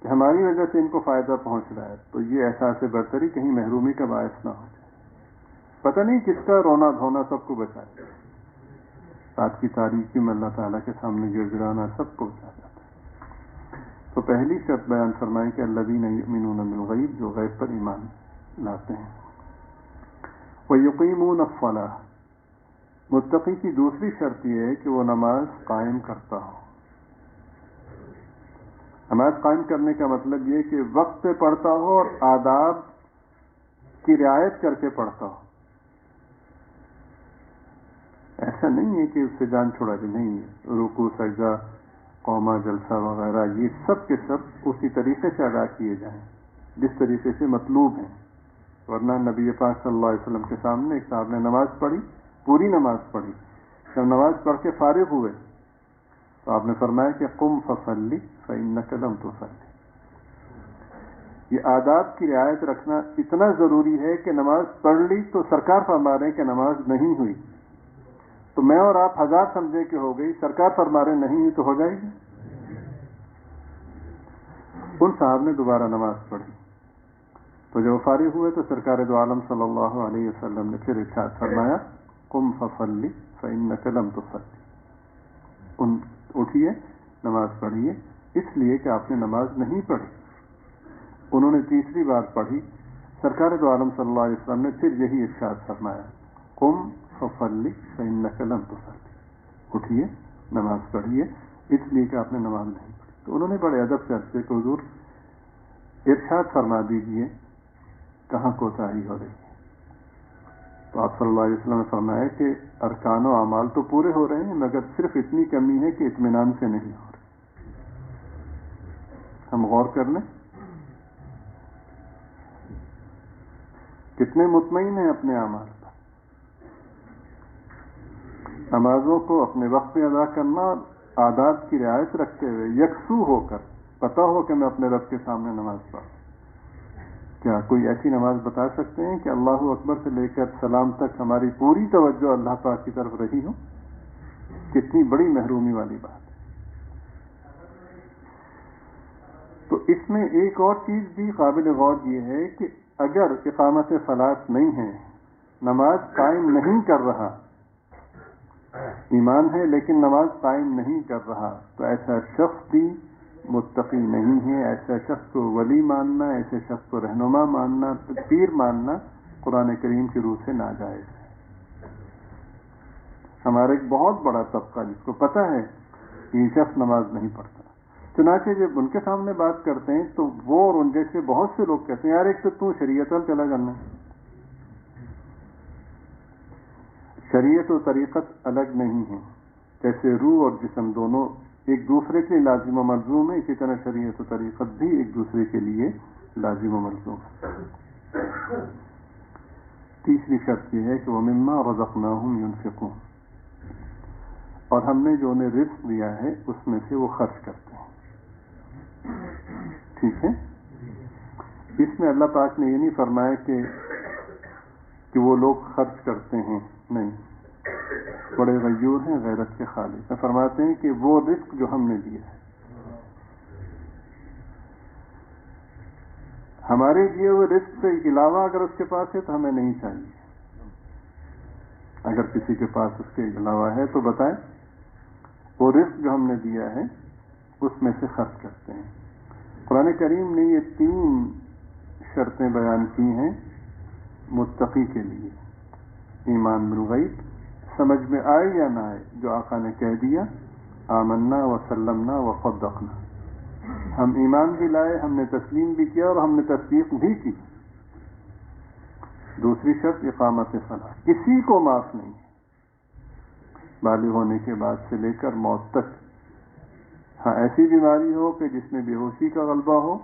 کہ ہماری وجہ سے ان کو فائدہ پہنچ رہا ہے تو یہ احساس برتری کہیں محرومی کا باعث نہ ہو جائے. پتہ نہیں کس کا رونا دھونا سب کو بچائے. رات کی تاریکی میں اللہ تعالیٰ کے سامنے گر گرانا سب کو بچا جاتا ہے. تو پہلی شرط بیان فرمائیں کہ الذین یؤمنون بالغیب، جو غیب پر ایمان لاتے ہیں. ویقیمون الصلاۃ، متقی کی دوسری شرط یہ ہے کہ وہ نماز قائم کرتا ہو. نماز قائم کرنے کا مطلب یہ کہ وقت پہ پڑھتا ہو اور آداب کی رعایت کر کے پڑھتا ہو. ایسا نہیں ہے کہ اس سے جان چھڑا دی، نہیں ہے. رکوع، سجدہ، قومہ، جلسہ وغیرہ یہ سب کے سب اسی طریقے سے ادا کیے جائیں جس طریقے سے مطلوب ہیں. ورنہ نبی پاک صلی اللہ علیہ وسلم کے سامنے ایک صاحب نے نماز پڑھی، پوری نماز پڑھی. جب نماز پڑھ کے فارغ ہوئے تو آپ نے فرمایا کہ قم فصلی فإنک لم تصلی. یہ آداب کی رعایت رکھنا اتنا ضروری ہے کہ نماز پڑھ لی تو سرکار فرما رہے ہیں کہ نماز نہیں ہوئی، تو میں اور آپ ہزار سمجھے کہ ہو گئی، سرکار فرما رہے نہیں ہوئی تو ہو جائے گی. ان صاحب نے دوبارہ نماز پڑھی تو جب فارغ ہوئے تو سرکار دو عالم صلی اللہ علیہ وسلم نے پھر ارشاد فرمایا قم فصلی فإنک لم تصلی. اٹھیے، نماز پڑھیے، اس لیے کہ آپ نے نماز نہیں پڑھی. انہوں نے تیسری بار پڑھی، سرکار دو عالم صلی اللہ علیہ وسلم نے پھر یہی ارشاد فرمایا قم فصلی فإنک لم تصلی. اٹھیے، نماز پڑھیے، اس لیے کہ آپ نے نماز نہیں پڑھی. تو انہوں نے بڑے ادب سے عرض کیا کہ حضور ارشاد فرما دیجئے کہاں کوتاہی ہو رہی ہے. تو آپ صلی اللہ علیہ وسلم نے فرمایا کہ ارکان و اعمال تو پورے ہو رہے ہیں مگر صرف اتنی کمی ہے کہ اطمینان سے نہیں ہو رہے. ہم غور کر لیں، کتنے مطمئن ہیں اپنے اعمال پر. نمازوں کو اپنے وقت میں ادا کرنا اور آداب کی رعایت رکھتے ہوئے یکسو ہو کر پتہ ہو کہ میں اپنے رب کے سامنے نماز پڑھوں. کیا کوئی ایسی نماز بتا سکتے ہیں کہ اللہ اکبر سے لے کر سلام تک ہماری پوری توجہ اللہ پاک کی طرف رہی ہو؟ کتنی بڑی محرومی والی بات ہے. تو اس میں ایک اور چیز بھی قابل غور یہ ہے کہ اگر اقامت صلاۃ نہیں ہے، نماز قائم نہیں کر رہا، ایمان ہے لیکن نماز قائم نہیں کر رہا، تو ایسا شخص بھی متقی نہیں ہے. ایسا شخص کو ولی ماننا، ایسے شخص کو رہنما ماننا، پیر ماننا قرآن کریم کی روح سے ناجائز ہے. ہمارا ایک بہت بڑا طبقہ جس کو پتہ ہے کہ یہ شخص نماز نہیں پڑھتا، چنانچہ جب ان کے سامنے بات کرتے ہیں تو وہ اور ان جیسے بہت سے لوگ کہتے ہیں یار ایک تو شریعت پر چلا کرنا، شریعت و طریقت الگ نہیں ہے. جیسے روح اور جسم دونوں ایک دوسرے کے لازم و ملزوم ہے، اسی طرح شریعت و طریقت بھی ایک دوسرے کے لیے لازم و ملزوم ہے. تیسری شرط یہ ہے کہ وَمِمَّا رَزَقْنَاهُمْ يُنْفِقُونَ، اور ہم نے جو انہیں رزق دیا ہے اس میں سے وہ خرچ کرتے ہیں. ٹھیک ہے، اس میں اللہ پاک نے یہ نہیں فرمایا کہ وہ لوگ خرچ کرتے ہیں، نہیں، بڑے غیور ہیں، غیرت کے خالق میں فرماتے ہیں کہ وہ رزق جو ہم نے دیا ہے، ہمارے دیے ہوئے رزق سے علاوہ اگر اس کے پاس ہے تو ہمیں نہیں چاہیے. اگر کسی کے پاس اس کے علاوہ ہے تو بتائیں. وہ رزق جو ہم نے دیا ہے اس میں سے خرچ کرتے ہیں. قرآن کریم نے یہ 3 شرطیں بیان کی ہیں متقی کے لیے. ایمان بالغیب، سمجھ میں آئے یا نہ آئے، جو آقا نے کہہ دیا آمنا وسلمنا وصدقنا، ہم ایمان بھی لائے، ہم نے تسلیم بھی کیا اور ہم نے تصدیق بھی کی. دوسری شرط اقامت صلاۃ، کسی کو معاف نہیں ہے بالغ ہونے کے بعد سے لے کر موت تک. ہاں ایسی بیماری ہو کہ جس میں بے ہوشی کا غلبہ ہو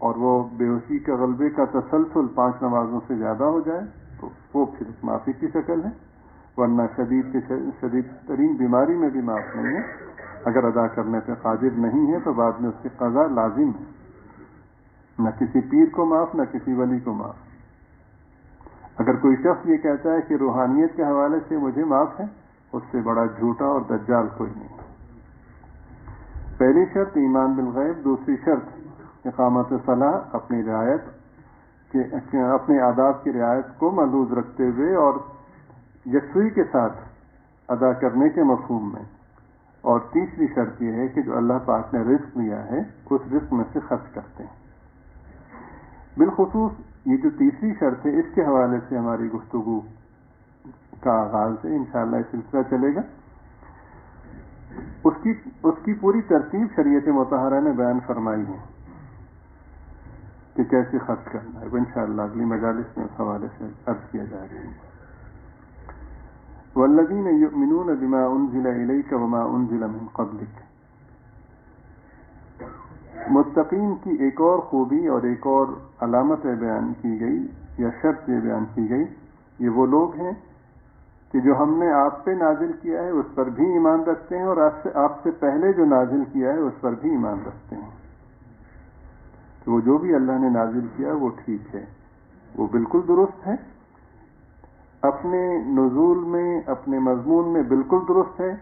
اور وہ بے ہوشی کے غلبے کا تسلسل 5 نمازوں سے زیادہ ہو جائے تو وہ پھر معافی کی شکل ہے، ورنہ شدید ترین بیماری میں بھی معاف نہیں ہے. اگر ادا کرنے پہ قادر نہیں ہے تو بعد میں اس کی قضا لازم ہے. نہ کسی پیر کو معاف، نہ کسی ولی کو معاف. اگر کوئی شخص یہ کہتا ہے کہ روحانیت کے حوالے سے مجھے معاف ہے، اس سے بڑا جھوٹا اور دجال کوئی نہیں. پہلی شرط ایمان بالغیب، دوسری شرط اقامت صلاۃ، اپنی رعایت اپنے آداب کی رعایت کو ملحوظ رکھتے ہوئے اور یکسوئی کے ساتھ ادا کرنے کے مفہوم میں. اور تیسری شرط یہ ہے کہ جو اللہ پاک نے رزق دیا ہے اس رزق میں سے خرچ کرتے ہیں. بالخصوص یہ جو تیسری شرط ہے اس کے حوالے سے ہماری گفتگو کا آغاز ہے، انشاءاللہ یہ سلسلہ چلے گا. اس کی پوری ترتیب شریعت مطہرہ نے بیان فرمائی ہے کہ کیسے خرچ کرنا ہے. انشاءاللہ اگلی مجالس میں اس حوالے سے عرض کیا جائے گا. والذین یؤمنون بما انزل الیک وما انزل من قبلک. متقین کی ایک اور خوبی اور ایک اور علامت بیان کی گئی یا شرط یہ بیان کی گئی، یہ وہ لوگ ہیں کہ جو ہم نے آپ پہ نازل کیا ہے اس پر بھی ایمان رکھتے ہیں، اور آپ سے پہلے جو نازل کیا ہے اس پر بھی ایمان رکھتے ہیں. تو وہ جو بھی اللہ نے نازل کیا وہ ٹھیک ہے، وہ بالکل درست ہے، اپنے نزول میں اپنے مضمون میں بالکل درست ہے.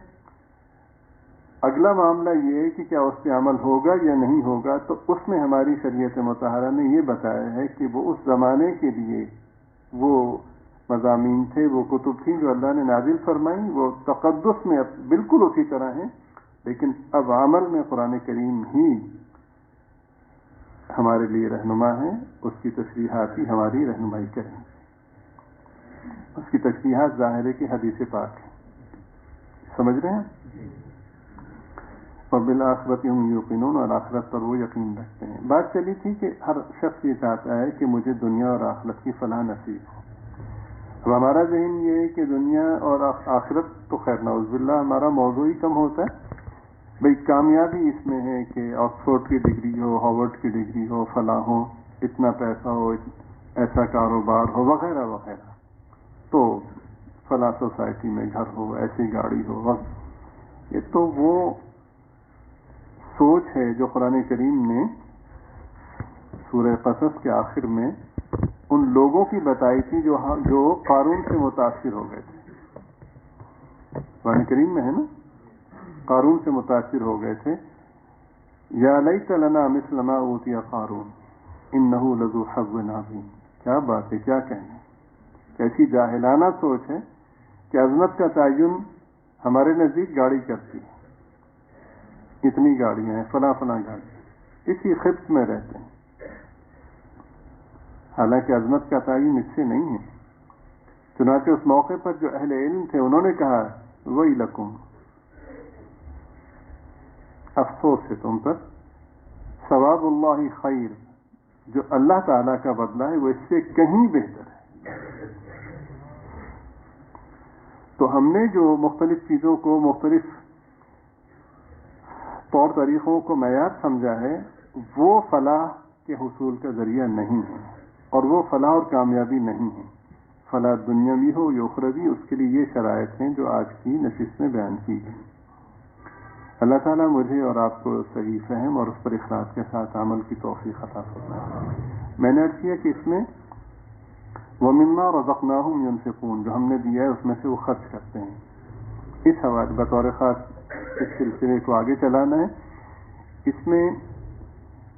اگلا معاملہ یہ ہے کہ کیا اس پہ عمل ہوگا یا نہیں ہوگا، تو اس میں ہماری شریعت مطہرہ نے یہ بتایا ہے کہ وہ اس زمانے کے لیے وہ مضامین تھے، وہ کتب تھیں جو اللہ نے نازل فرمائیں، وہ تقدس میں بالکل اسی طرح ہیں، لیکن اب عمل میں قرآن کریم ہی ہمارے لیے رہنما ہے. اس کی تشریحات ہی ہماری رہنمائی کریں. اس کی تشریحات ظاہر ہے کہ حدیث پاک ہے. سمجھ رہے ہیں؟ وبالآخرۃ هم یوقنون، اور آخرت پر وہ یقین رکھتے ہیں. بات چلی تھی کہ ہر شخص یہ چاہتا ہے کہ مجھے دنیا اور آخرت کی فلاح نصیب ہو. اب ہمارا ذہن یہ ہے کہ دنیا اور آخرت تو خیر نعوذ باللہ ہمارا موضوع ہی کم ہوتا ہے. بھئی کامیابی اس میں ہے کہ آکسفورڈ کی ڈگری ہو، ہارورڈ کی ڈگری ہو، فلاں ہو، اتنا پیسہ ہو، ایسا کاروبار ہو، وغیرہ وغیرہ، تو فلاں سوسائٹی میں گھر ہو، ایسی گاڑی ہو. یہ تو وہ سوچ ہے جو قرآن کریم نے سورہ قصص کے آخر میں ان لوگوں کی بتائی تھی جو قارون سے متاثر ہو گئے تھے. قرآن کریم میں ہے نا، قارون سے متاثر ہو گئے تھے. یا لیت لنا مثل ما اوتی قارون انہ لذو حظ عظیم. کیا بات ہے، کیا کہنے، کیسی جاہلانہ سوچ ہے کہ عظمت کا تعین ہمارے نزدیک گاڑی کرتی ہے. اتنی گاڑیاں ہیں، فلاں فلاں گاڑی، اسی خبت میں رہتے ہیں. حالانکہ عظمت کا تعین اس سے نہیں ہے. چنانچہ اس موقع پر جو اہل علم تھے انہوں نے کہا ویلکم، افسوس ہے تم پر، ثواب اللہ خیر، جو اللہ تعالیٰ کا بدلہ ہے وہ اس سے کہیں بہتر ہے. تو ہم نے جو مختلف چیزوں کو، مختلف طور طریقوں کو معیار سمجھا ہے، وہ فلاح کے حصول کا ذریعہ نہیں ہے، اور وہ فلاح اور کامیابی نہیں ہے. فلاح دنیاوی ہو یا اخروی، اس کے لیے یہ شرائط ہیں جو آج کی نشست میں بیان کی گئی. اللہ تعالیٰ مجھے اور آپ کو صحیح فہم اور اس پر اخلاص کے ساتھ عمل کی توفیق عطا فرمائے. میں نے عرض کیا کہ اس میں وَمِمَّا رَزَقْنَاهُمْ يُنْفِقُونَ، جو ہم نے دیا ہے اس میں سے وہ خرچ کرتے ہیں. اس حوالے بطور خاص اس سلسلے کو آگے چلانا ہے. اس میں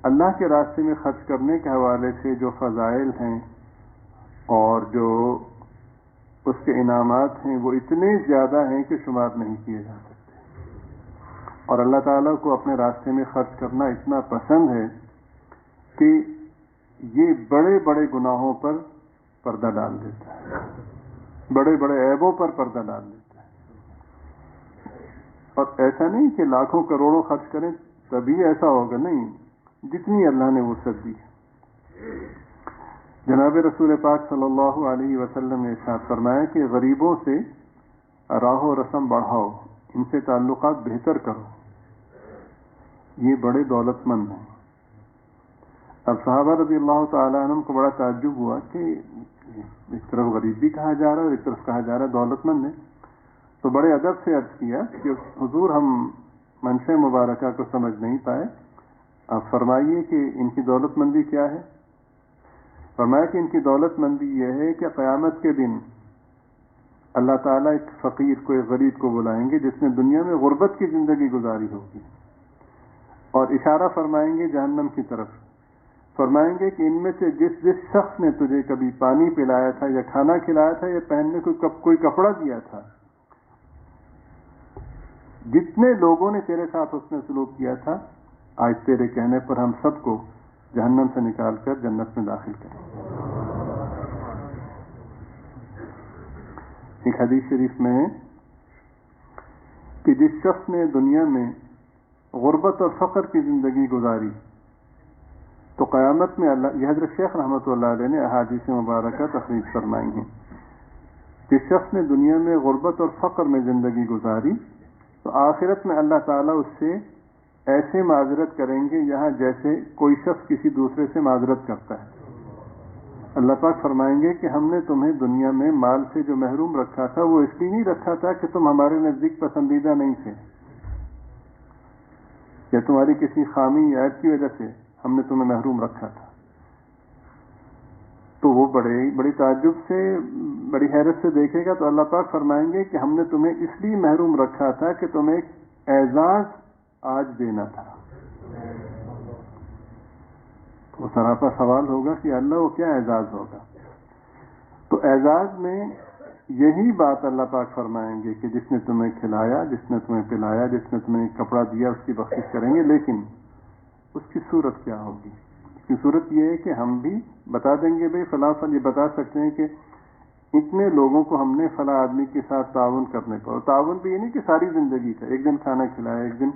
اللہ کے راستے میں خرچ کرنے کے حوالے سے جو فضائل ہیں اور جو اس کے انعامات ہیں وہ اتنے زیادہ ہیں کہ شمار نہیں کیے جا سکتے. اور اللہ تعالیٰ کو اپنے راستے میں خرچ کرنا اتنا پسند ہے کہ یہ بڑے بڑے گناہوں پر پردہ ڈال دیتا ہے، بڑے بڑے عیبوں پر پردہ ڈال دیتا ہے. اور ایسا نہیں کہ لاکھوں کروڑوں خرچ کریں تبھی ایسا ہوگا، نہیں، جتنی اللہ نے وسعت دی. جناب رسول پاک صلی اللہ علیہ وسلم نے ارشاد فرمایا کہ غریبوں سے راہ و رسم بڑھاؤ، ان سے تعلقات بہتر کرو، یہ بڑے دولت مند ہیں. اب صحابہ رضی اللہ تعالیٰ عنہ کو بڑا تعجب ہوا کہ ایک طرف غریب بھی کہا جا رہا ہے اور ایک طرف کہا جا رہا ہے دولت مند ہے. تو بڑے ادب سے عرض کیا کہ حضور ہم منشأ مبارکہ کو سمجھ نہیں پائے، آپ فرمائیے کہ ان کی دولت مندی کیا ہے. فرمایا کہ ان کی دولت مندی یہ ہے کہ قیامت کے دن اللہ تعالیٰ ایک فقیر کو، ایک غریب کو بلائیں گے جس نے دنیا میں غربت کی زندگی گزاری ہوگی، اور اشارہ فرمائیں گے جہنم کی طرف. فرمائیں گے کہ ان میں سے جس شخص نے تجھے کبھی پانی پلایا تھا یا کھانا کھلایا تھا یا پہننے کو کوئی کپڑا دیا تھا، جتنے لوگوں نے تیرے ساتھ اس نے سلوک کیا تھا، آج تیرے کہنے پر ہم سب کو جہنم سے نکال کر جنت میں داخل کریں. ایک حدیث شریف میں کہ جس شخص نے دنیا میں غربت اور فقر کی زندگی گزاری تو قیامت میں اللہ، یہ حضرت شیخ رحمۃ اللہ علیہ نے احادیث مبارکہ تخریج فرمائی ہیں، جس شخص نے دنیا میں غربت اور فقر میں زندگی گزاری تو آخرت میں اللہ تعالیٰ اس سے ایسے معذرت کریں گے یہاں جیسے کوئی شخص کسی دوسرے سے معذرت کرتا ہے۔ اللہ پاک فرمائیں گے کہ ہم نے تمہیں دنیا میں مال سے جو محروم رکھا تھا وہ اس لیے نہیں رکھا تھا کہ تم ہمارے نزدیک پسندیدہ نہیں تھے یا تمہاری کسی خامی یا عیب کی وجہ سے ہم نے تمہیں محروم رکھا تھا۔ تو وہ بڑی تعجب سے، بڑی حیرت سے دیکھے گا تو اللہ پاک فرمائیں گے کہ ہم نے تمہیں اس لیے محروم رکھا تھا کہ تمہیں ایک اعزاز آج دینا تھا۔ تو سراپا سوال ہوگا کہ اللہ وہ کیا اعزاز ہوگا؟ تو اعزاز میں یہی بات اللہ پاک فرمائیں گے کہ جس نے تمہیں کھلایا، جس نے تمہیں پلایا، جس نے تمہیں کپڑا دیا اس کی بخشش کریں گے، لیکن اس کی صورت کیا ہوگی؟ اس کی صورت یہ ہے کہ ہم بھی بتا دیں گے بھائی فلاں یہ بتا سکتے ہیں کہ اتنے لوگوں کو ہم نے فلاں آدمی کے ساتھ تعاون کرنے کو، اور تعاون بھی یہ نہیں کہ ساری زندگی کا، ایک دن کھانا کھلایا، ایک دن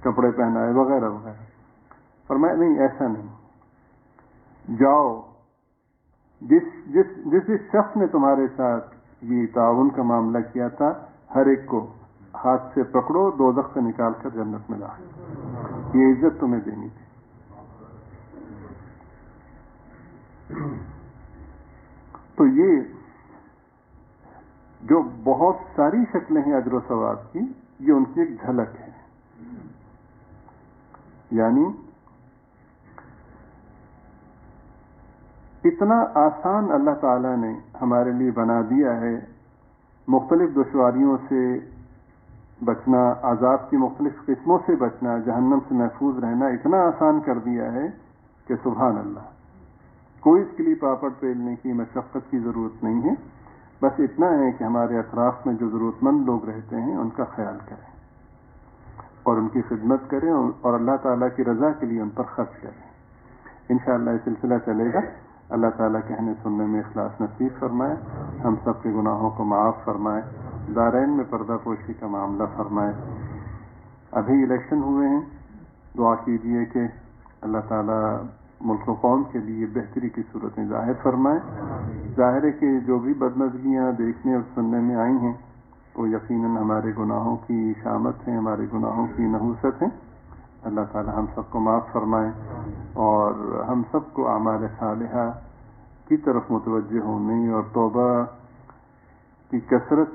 کپڑے پہنائے وغیرہ وغیرہ۔ فرمایا نہیں، ایسا نہیں، جاؤ جس شخص نے تمہارے ساتھ یہ تعاون کا معاملہ کیا تھا ہر ایک کو ہاتھ سے پکڑو، دوزخ سے نکال کر جنت میں لاؤ، یہ عزت تمہیں دینی تھی۔ تو یہ جو بہت ساری شکلیں ہیں اجر و ثواب کی، یہ ان کی ایک جھلک ہے۔ یعنی اتنا آسان اللہ تعالیٰ نے ہمارے لیے بنا دیا ہے، مختلف دشواریوں سے بچنا، عذاب کی مختلف قسموں سے بچنا، جہنم سے محفوظ رہنا اتنا آسان کر دیا ہے کہ سبحان اللہ، کوئی اس کے لیے پاپڑ پیلنے کی مشقت کی ضرورت نہیں ہے۔ بس اتنا ہے کہ ہمارے اطراف میں جو ضرورت مند لوگ رہتے ہیں ان کا خیال کریں اور ان کی خدمت کریں اور اللہ تعالیٰ کی رضا کے لیے ان پر خرچ کریں۔ انشاءاللہ یہ سلسلہ چلے گا۔ اللہ تعالیٰ کہنے سننے میں اخلاص نصیب فرمائے، ہم سب کے گناہوں کو معاف فرمائے، دارین میں پردہ پوشی کا معاملہ فرمائے۔ ابھی الیکشن ہوئے ہیں، دعا کیجیے کہ اللہ تعالیٰ ملک و قوم کے لیے بہتری کی صورتیں ظاہر فرمائے۔ ظاہر ہے کہ جو بھی بدنظمیاں دیکھنے اور سننے میں آئی ہیں وہ یقیناً ہمارے گناہوں کی شامت ہیں، ہمارے گناہوں کی نحوست ہیں۔ اللہ تعالی ہم سب کو معاف فرمائے اور ہم سب کو اعمال صالحہ کی طرف متوجہ ہونے اور توبہ کی کثرت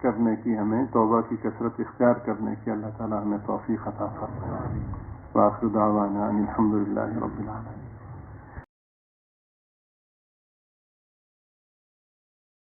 کرنے کی، ہمیں توبہ کی کثرت اختیار کرنے کی اللہ تعالی ہمیں توفیق عطا فرمائے۔ وآخر دعوانا ان الحمد للہ رب العالمین۔